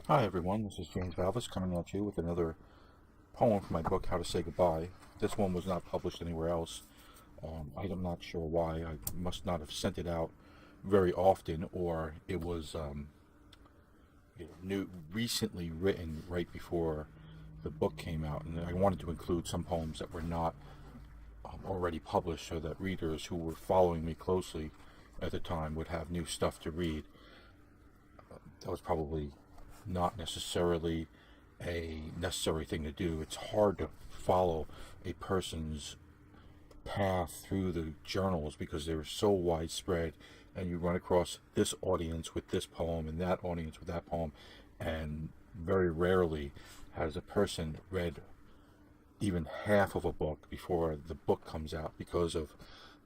Hi everyone, this is James Valvis coming at you with another poem from my book, How to Say Goodbye. This one was not published anywhere else. I'm not sure why. I must not have sent it out very often, or it was recently written right before the book came out. And I wanted to include some poems that were not already published so that readers who were following me closely at the time would have new stuff to read. That was probably not necessarily a necessary thing to do. It's hard to follow a person's path through the journals because they're so widespread, and you run across this audience with this poem and that audience with that poem, and very rarely has a person read even half of a book before the book comes out because of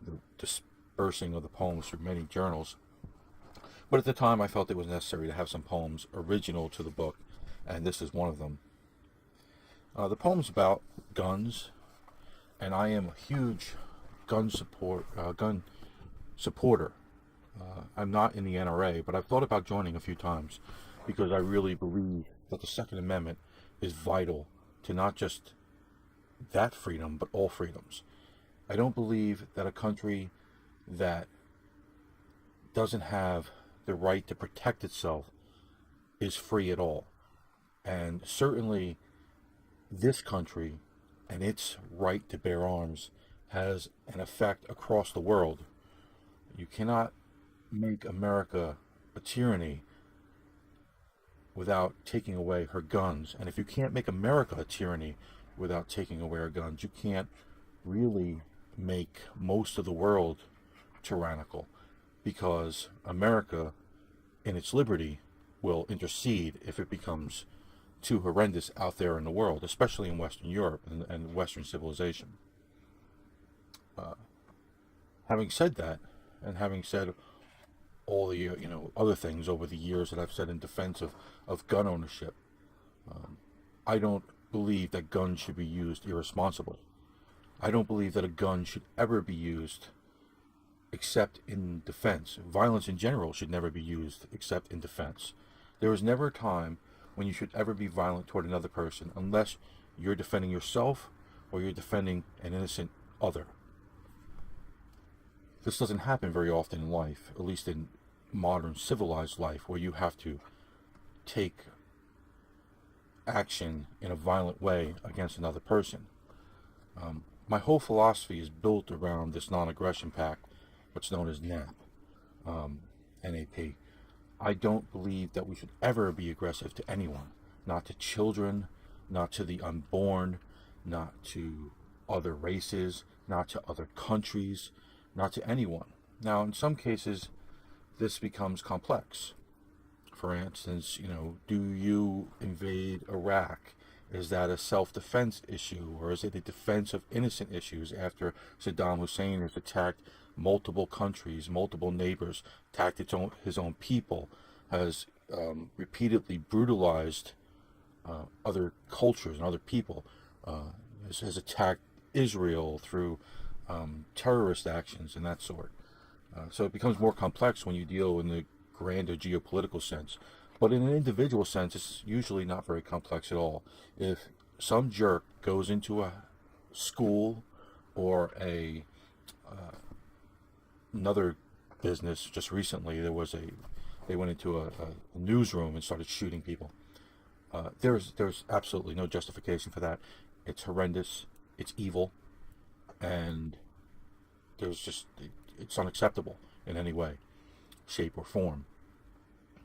the dispersing of the poems through many journals. But at the time, I felt it was necessary to have some poems original to the book, and this is one of them. The poem's about guns, and I am a huge gun supporter. I'm not in the NRA, but I've thought about joining a few times because I really believe that the Second Amendment is vital to not just that freedom, but all freedoms. I don't believe that a country that doesn't have the right to protect itself is free at all. And certainly this country and its right to bear arms has an effect across the world. You cannot make America a tyranny without taking away her guns. And if you can't make America a tyranny without taking away her guns, you can't really make most of the world tyrannical, because America, in its liberty, will intercede if it becomes too horrendous out there in the world, especially in Western Europe and Western civilization. Having said that, and having said all the other things over the years that I've said in defense of gun ownership, I don't believe that guns should be used irresponsibly. I don't believe that a gun should ever be used except in defense. Violence in general should never be used except in defense. There is never a time when you should ever be violent toward another person unless you're defending yourself or you're defending an innocent other. This doesn't happen very often in life, at least in modern civilized life, where you have to take action in a violent way against another person. My whole philosophy is built around this non-aggression pact, what's known as NAP, NAP. I don't believe that we should ever be aggressive to anyone, not to children, not to the unborn, not to other races, not to other countries, not to anyone. Now, in some cases, this becomes complex. For instance, do you invade Iraq? Is that a self-defense issue, or is it a defense of innocent issues after Saddam Hussein has attacked multiple countries, multiple neighbors, attacked his own people, has repeatedly brutalized other cultures and other people, has attacked Israel through terrorist actions and that sort. So it becomes more complex when you deal in the grander geopolitical sense. But in an individual sense, it's usually not very complex at all. If some jerk goes into a school or another business, just recently they went into a newsroom and started shooting people. There's absolutely no justification for that. It's horrendous. It's evil, and it's unacceptable in any way, shape, or form.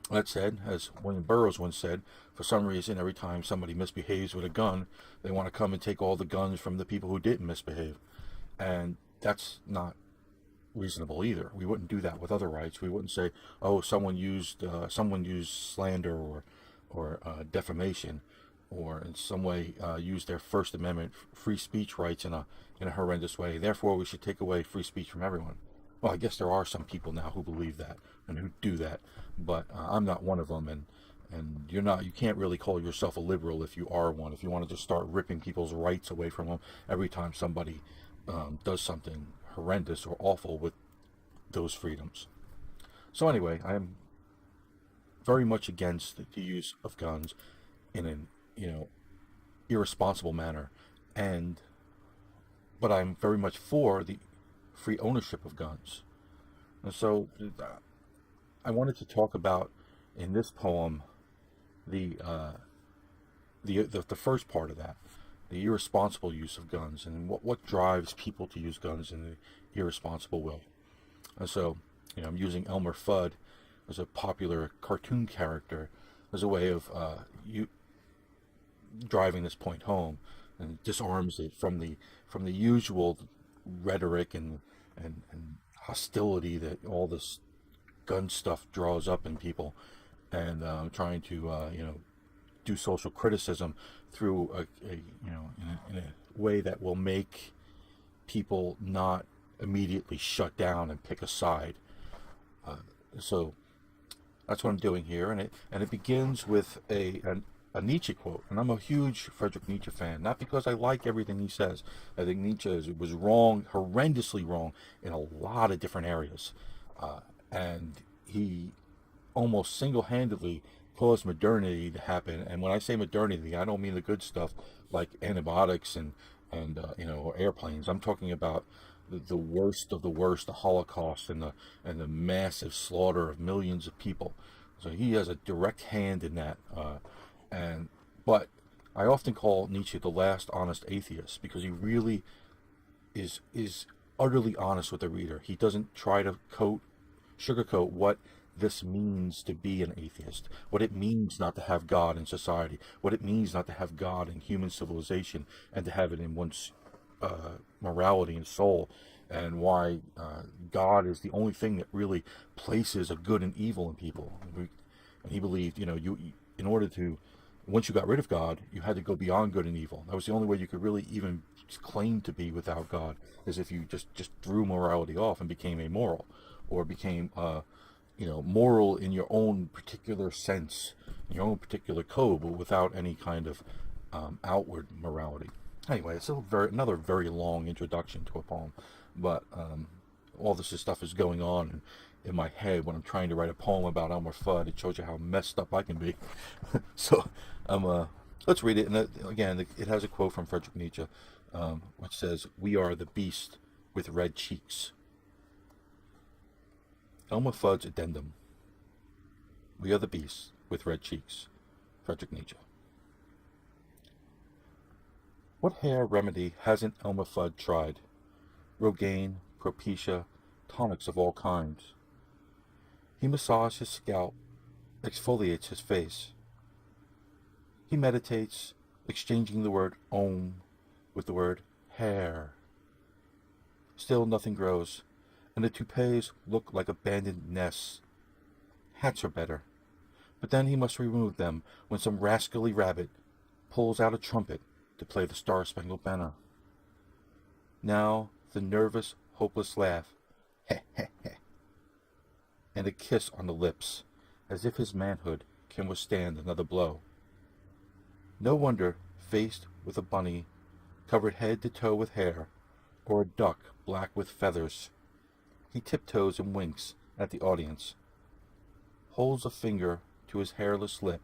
That said, as William Burroughs once said, for some reason, every time somebody misbehaves with a gun, they want to come and take all the guns from the people who didn't misbehave. And that's not reasonable either. We wouldn't do that with other rights. We wouldn't say, oh, someone used slander or defamation, or in some way used their First Amendment free speech rights in a horrendous way. Therefore, we should take away free speech from everyone. Well, I guess there are some people now who believe that and who do that, but I'm not one of them, and you can't really call yourself a liberal if you are one. If you want to just start ripping people's rights away from them every time somebody does something horrendous or awful with those freedoms. So anyway, I'm very much against the use of guns in an, irresponsible manner, and but I'm very much for the free ownership of guns. And so I wanted to talk about in this poem the the first part of that, the irresponsible use of guns, and what drives people to use guns in an irresponsible way. And so, I'm using Elmer Fudd as a popular cartoon character as a way of you driving this point home, and disarms it from the usual rhetoric and hostility that all this gun stuff draws up in people, and trying to do social criticism through in a way that will make people not immediately shut down and pick a side. So that's what I'm doing here, and it begins with a Nietzsche quote, and I'm a huge Friedrich Nietzsche fan, not because I like everything he says. I think Nietzsche was wrong, horrendously wrong, in a lot of different areas, and he almost single-handedly caused modernity to happen. And when I say modernity, I don't mean the good stuff like antibiotics and or airplanes. I'm talking about the worst of the worst, the Holocaust and the massive slaughter of millions of people. So he has a direct hand in that. But I often call Nietzsche the last honest atheist, because he really is utterly honest with the reader. He doesn't try to sugarcoat what this means to be an atheist, what it means not to have God in society, what it means not to have God in human civilization, and to have it in one's morality and soul, and why God is the only thing that really places a good and evil in people. And he believed, you in order to, once you got rid of God, you had to go beyond good and evil. That was the only way you could really even claim to be without God, is if you just threw morality off and became amoral, or became moral in your own particular sense, your own particular code, but without any kind of outward morality. Anyway, it's another very long introduction to a poem, but all this stuff is going on in my head when I'm trying to write a poem about Elmer Fudd. It shows you how messed up I can be. So let's read it. And again, it has a quote from Friedrich Nietzsche, which says, "We are the beast with red cheeks." Elmer Fudd's Addendum. We are the beast with red cheeks. Friedrich Nietzsche. What hair remedy hasn't Elmer Fudd tried? Rogaine, Propetia, tonics of all kinds. He massages his scalp, exfoliates his face. He meditates, exchanging the word Om with the word hair. Still nothing grows, and the toupees look like abandoned nests. Hats are better, but then he must remove them when some rascally rabbit pulls out a trumpet to play the Star Spangled Banner. Now the nervous, hopeless laugh, heh heh heh, and a kiss on the lips, as if his manhood can withstand another blow. No wonder, faced with a bunny covered head to toe with hair, or a duck black with feathers, he tiptoes and winks at the audience, holds a finger to his hairless lip,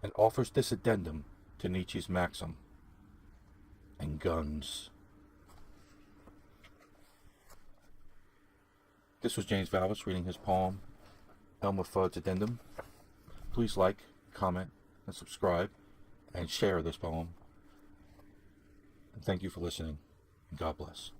and offers this addendum to Nietzsche's maxim: and guns. This was James Valvis reading his poem, Elmer Fudd's Addendum. Please like, comment, and subscribe, and share this poem. And thank you for listening. God bless.